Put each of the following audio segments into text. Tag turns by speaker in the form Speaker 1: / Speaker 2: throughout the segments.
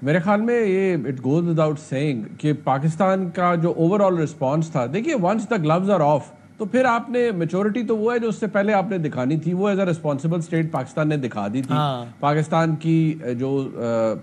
Speaker 1: میرے خیال میں یہ اٹ گوز وداؤٹ سیئنگ کہ پاکستان کا جو اوور آل رسپانس تھا، دیکھیے once the gloves are off تو پھر آپ نے میچورٹی تو وہ ہے جو اس سے پہلے آپ نے دکھانی تھی، وہ as a responsible state Pakistan نے دکھا دی تھی۔ پاکستان کی جو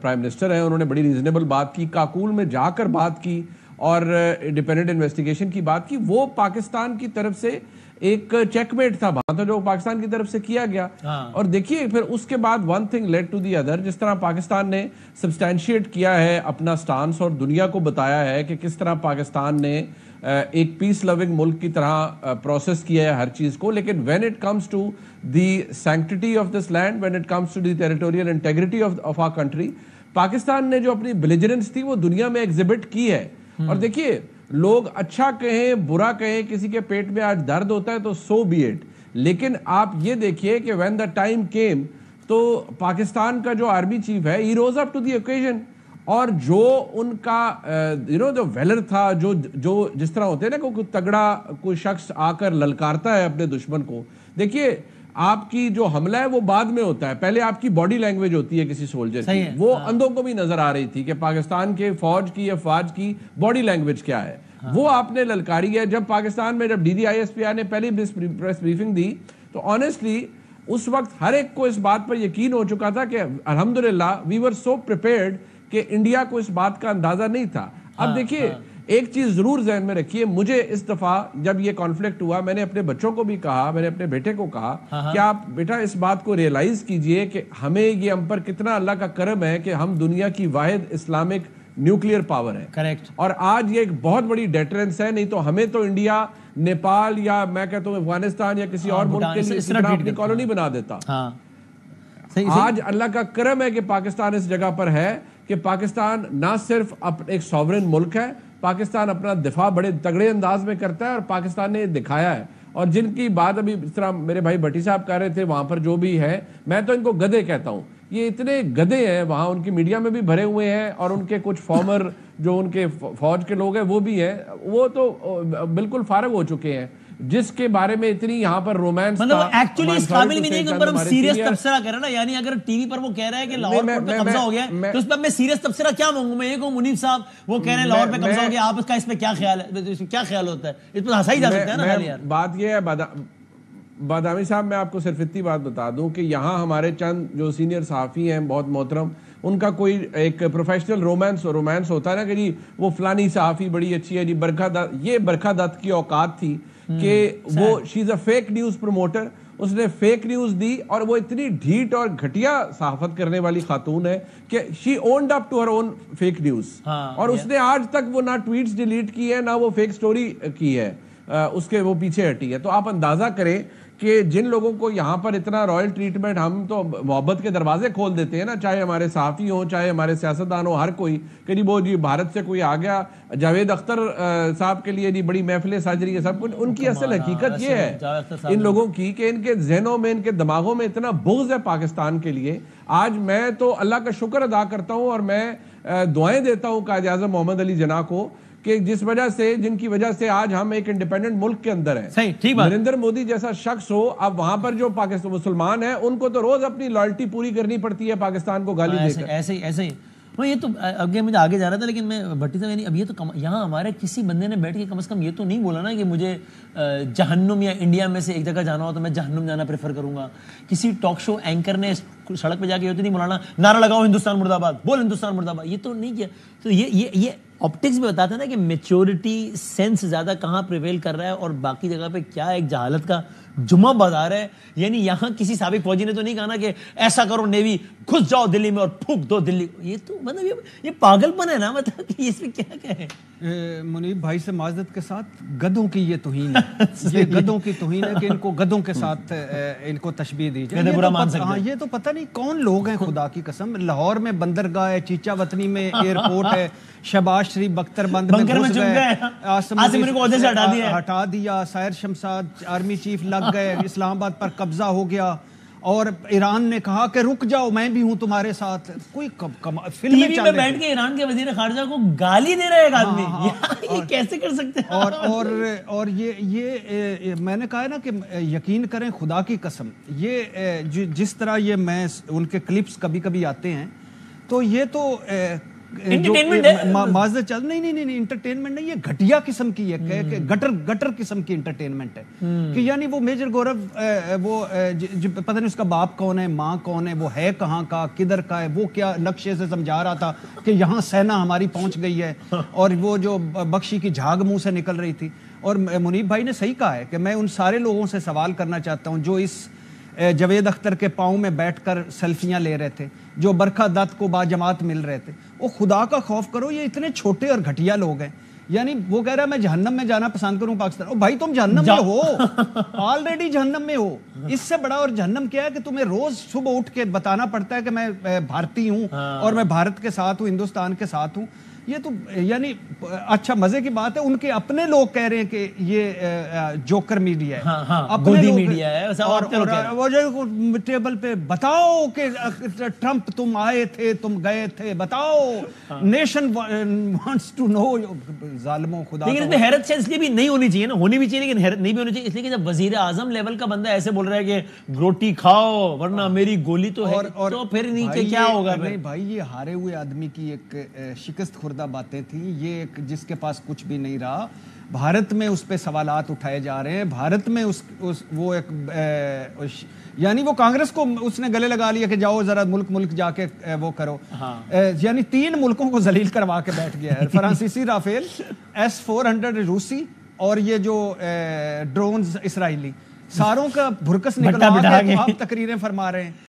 Speaker 1: پرائم منسٹر ہیں انہوں نے بڑی ریزنیبل بات کی، کاکول میں جا کر بات کی اور انڈیپینڈنٹ انویسٹیگیشن کی بات کی، وہ پاکستان کی طرف سے ایک چیک میٹ تھا وہاں تو جو پاکستان کی طرف سے کیا گیا۔ اور دیکھیے پھر اس کے بعد one thing lead to the other, جس طرح پاکستان نے سبسٹینشیٹ کیا ہے اپنا سٹانس اور دنیا کو بتایا ہے کہ کس طرح پاکستان نے ایک پیس لونگ ملک کی طرح پروسیس کیا ہے ہر چیز کو، لیکن when it comes to the sanctity of this land, when it comes to the territorial integrity of our country, Pakistan نے جو اپنی بلیجرنس تھی وہ دنیا میں ایگزیبٹ کی ہے۔ اور دیکھیے لوگ اچھا کہیں برا کہیں، کسی کے پیٹ میں آج درد ہوتا ہے تو سو بی اٹ، لیکن آپ یہ دیکھیے کہ وین دا ٹائم کیم تو پاکستان کا جو آرمی چیف ہے ہی روز اپ ٹو دی اوکیزن، اور جو ان کا جو ویلر تھا، جو جس طرح ہوتے ہیں نا کوئی تگڑا کوئی شخص آ کر للکارتا ہے اپنے دشمن کو، دیکھیے آپ کی جو حملہ ہے وہ بعد میں ہوتا ہے، پہلے آپ کی باڈی لینگویج ہوتی ہے کسی سولجر کی، وہ اندھوں کو بھی نظر آ رہی تھی کہ پاکستان کے فوج کی افواج کی باڈی لینگویج کیا ہے، وہ آپ نے للکاری ہے۔ جب پاکستان میں جب D G I S P آئی نے پہلی پریس بریفنگ دی تو آنیسٹلی اس وقت ہر ایک کو اس بات پر یقین ہو چکا تھا کہ الحمدللہ وی ور سو پریپیئرڈ کہ انڈیا کو اس بات کا اندازہ نہیں تھا۔ اب دیکھیے ایک چیز ضرور ذہن میں رکھیے، مجھے اس دفعہ جب یہ کانفلکٹ ہوا میں نے اپنے بچوں کو بھی کہا، میں نے اپنے بیٹے کو کہا کہ آپ بیٹا اس بات کو ریئلائز کیجئے کہ ہمیں یہ ہم پر کتنا اللہ کا کرم ہے کہ ہم دنیا کی واحد اسلامک نیوکلیئر پاور ہے، کریکٹ، اور آج یہ ایک بہت بڑی ڈیٹرنس ہے، نہیں تو ہمیں تو انڈیا نیپال یا میں کہتا ہوں افغانستان یا کسی اور ملک کے لیے اس طرح اپنی کالونی بنا دیتا۔ آج اللہ کا کرم ہے کہ پاکستان اس جگہ پر ہے کہ پاکستان نہ صرف ایک سوورن ملک ہے، پاکستان اپنا دفاع بڑے تگڑے انداز میں کرتا ہے اور پاکستان نے یہ دکھایا ہے۔ اور جن کی بات ابھی اس طرح میرے بھائی بھٹی صاحب کہہ رہے تھے وہاں پر جو بھی ہے، میں تو ان کو گدھے کہتا ہوں، یہ اتنے گدھے ہیں وہاں، ان کی میڈیا میں بھی بھرے ہوئے ہیں اور ان کے کچھ فارمر جو ان کے فوج کے لوگ ہیں وہ بھی ہیں، وہ تو بالکل فارغ ہو چکے ہیں، جس کے بارے میں اتنی یہاں پر رومانس
Speaker 2: مطلب ایکچولی اس قابل بھی نہیں کہ ان پر ہم سیریس تبصرہ کریں نا، یعنی اگر ٹی وی پر وہ کہہ رہا ہے کہ لاہور پہ قبضہ ہو گیا ہے تو اس پر میں سیریس تبصرہ کیا مانگوں؟ میں یہ کہوں منیف صاحب وہ کہہ رہے ہیں لاہور پہ قبضہ ہو گیا، آپ اس کا اس پہ کیا خیال ہے، کیا خیال ہوتا ہے؟ اس پر ہنسا ہی جا سکتا ہے نا خیال یار۔
Speaker 1: بات یہ ہے بادامی صاحب، میں آپ کو صرف اتنی بات بتا دوں کہ یہاں ہمارے چند جو سینئر صحافی ہیں بہت محترم، ان کا کوئی ایک پروفیشنل رومانس ہوتا ہے نا کہ جی وہ فلانی صحافی بڑی اچھی ہے جی، یہ برکھا دت کی اوقات تھی کہ وہ شی از اے فیک نیوز پروموٹر، اس نے فیک نیوز دی اور وہ اتنی ڈھیٹ اور گھٹیا صحافت کرنے والی خاتون ہے کہ she owned up to her own fake news, اور اس نے آج تک وہ نہ ٹویٹس ڈیلیٹ کی ہے نہ وہ فیک سٹوری کی ہے، اس کے وہ پیچھے ہٹی ہے۔ تو آپ اندازہ کریں کہ جن لوگوں کو یہاں پر اتنا رائل ٹریٹمنٹ، ہم تو محبت کے دروازے کھول دیتے ہیں نا، چاہے ہمارے صحافی ہوں چاہے ہمارے سیاستدان ہوں، ہر کوئی کہ وہ جی بھارت سے کوئی آ گیا، جاوید اختر صاحب کے لیے جی بڑی محفلیں سج رہی ہے سب کچھ، ان کی اصل حقیقت یہ ہے ان لوگوں کی کہ ان کے ذہنوں میں ان کے دماغوں میں اتنا بغض ہے پاکستان کے لیے۔ آج میں تو اللہ کا شکر ادا کرتا ہوں اور میں دعائیں دیتا ہوں قائد اعظم محمد علی جناح کو کہ جن کی وجہ سے آج ہم ایک انڈیپینڈنٹ ملک کے اندر ہیں۔ نریندر مودی جیسا شخص ہو، اب وہاں پر جو پاکستان مسلمان ہیں ان کو تو روز اپنی لائلٹی پوری کرنی پڑتی ہے پاکستان کو گالی دے کر۔
Speaker 2: ایسے ہی وہ یہ تو آگے مجھے آگے جا رہا تھا، لیکن میں بھٹی صاحب یعنی اب یہ تو یہاں ہمارے کسی بندے نے بیٹھ کے کم از کم یہ تو نہیں بولا نا کہ مجھے جہنم یا انڈیا میں سے ایک جگہ جانا ہو تو میں جہنم جانا پریفر کروں گا۔ کسی ٹاک شو اینکر نے سڑک پہ جا کے یہ تو نہیں بولانا نعرہ لگاؤ ہندوستان مرد آباد، بول ہندوستان مرد آباد، یہ تو نہیں کیا۔ تو یہ آپٹکس بھی بتاتا ہے نا کہ میچورٹی سینس زیادہ کہاں پریویل کر رہا ہے اور باقی جگہ پہ کیا ایک جہالت کا جمعہ بازار ہے۔ یعنی یہاں کسی سابق فوجی نے تو نہیں کہا نا کہ ایسا کرو نیوی گھس جاؤ دلی میں اور پھونک دو دلی، یہ تو مطلب یہ پاگل پن ہے نا، مطلب کہ اس میں کیا کہیں۔
Speaker 3: منیب بھائی سے معذرت کے ساتھ گدھوں کی یہ توہین ہے، یہ گدھوں کی توہین ہے کہ ان کو گدھوں کے ساتھ ان کو تشبیہ دی جائے۔ ہاں یہ تو پتہ نہیں کون لوگ ہیں خدا کی قسم۔ لاہور میں بندرگاہ ہے، چیچا وطنی میں ایئرپورٹ ہے، شہباز شریف بختر بند میں گھس گئے، آصم کو عہدے سے ہٹا دیا، سائر شمشاد آرمی چیف لگ گئے، اسلام آباد پر قبضہ ہو گیا، اور ایران نے کہا کہ رک جاؤ میں بھی ہوں تمہارے ساتھ۔ کوئی
Speaker 2: فلم میں بیٹھ کے ایران کے وزیر خارجہ کو گالی دے رہا ہے ایک آدمی، یہ کیسے کر سکتے ہیں؟
Speaker 3: اور یہ میں نے کہا ہے نا کہ یقین کریں خدا کی قسم، یہ جس طرح یہ میں ان کے کلپس کبھی کبھی آتے ہیں تو یہ تو
Speaker 2: انٹرٹینمنٹ ہے
Speaker 3: معذرت چل نہیں انٹرٹینمنٹ نہیں، یہ گھٹیا قسم کی ہے کہ گٹر قسم کی انٹرٹینمنٹ ہے کہ یعنی وہ میجر گورو وہ پتہ نہیں اس کا باپ کون ہے، ماں کون ہے، وہ ہے کہاں کا، کدھر کا ہے، وہ کیا نقشے سے سمجھا رہا تھا کہ یہاں سینا ہماری پہنچ گئی ہے، اور وہ جو بخشی کی جھاگ منہ سے نکل رہی تھی. اور منیب بھائی نے صحیح کہا ہے کہ میں ان سارے لوگوں سے سوال کرنا چاہتا ہوں جو اس جاوید اختر کے پاؤں میں بیٹھ کر سیلفیاں لے رہے تھے، جو برکھا دت کو باجماعت مل رہے تھے. وہ خدا کا خوف کرو، یہ اتنے چھوٹے اور گھٹیا لوگ ہیں. یعنی وہ کہہ رہا ہے میں جہنم میں جانا پسند کروں پاکستان. او بھائی تم جہنم میں ہو، آلریڈی جہنم میں ہو. اس سے بڑا اور جہنم کیا ہے کہ تمہیں روز صبح اٹھ کے بتانا پڑتا ہے کہ میں بھارتی ہوں اور میں بھارت کے ساتھ ہوں، ہندوستان کے ساتھ ہوں. یہ تو یعنی اچھا مزے کی بات ہے، ان کے اپنے لوگ کہہ رہے ہیں کہ یہ جوکر میڈیا ہے،
Speaker 2: اپنے میڈیا ہے.
Speaker 3: اور وہ جو ٹیبل پہ بتاؤ کہ ٹرمپ تم آئے تھے، تم گئے تھے، بتاؤ، نیشن وانٹس ٹو نو. ظالموں خدا.
Speaker 2: لیکن اس میں حیرت سے اس لیے بھی نہیں ہونی چاہیے نا، ہونی بھی چاہیے لیکن حیرت نہیں بھی ہونی چاہیے، اس لیے کہ جب وزیر اعظم لیول کا بندہ ایسے بول رہا ہے کہ روٹی کھاؤ ورنہ میری گولی تو ہے، تو پھر نیچے کیا ہوگا؟
Speaker 3: نہیں بھائی، یہ ہارے ہوئے آدمی کی ایک شکست خوردہ باتیں تھیں. یہ ایک جس کے پاس کچھ بھی نہیں رہا، بھارت میں اس پہ سوالات اٹھائے جا رہے ہیں. بھارت میں وہ ایک یعنی وہ کانگریس کو اس نے گلے لگا لیا کہ جاؤ ذرا ملک جا کے وہ کرو. یعنی 3 ملکوں کو ذلیل کروا کے بیٹھ گیا ہے. فرانسیسی رافیل، S-400 روسی، اور یہ جو ڈرونز اسرائیلی، ساروں کا بھرکس نکلوا کے آپ تقریریں فرما رہے ہیں.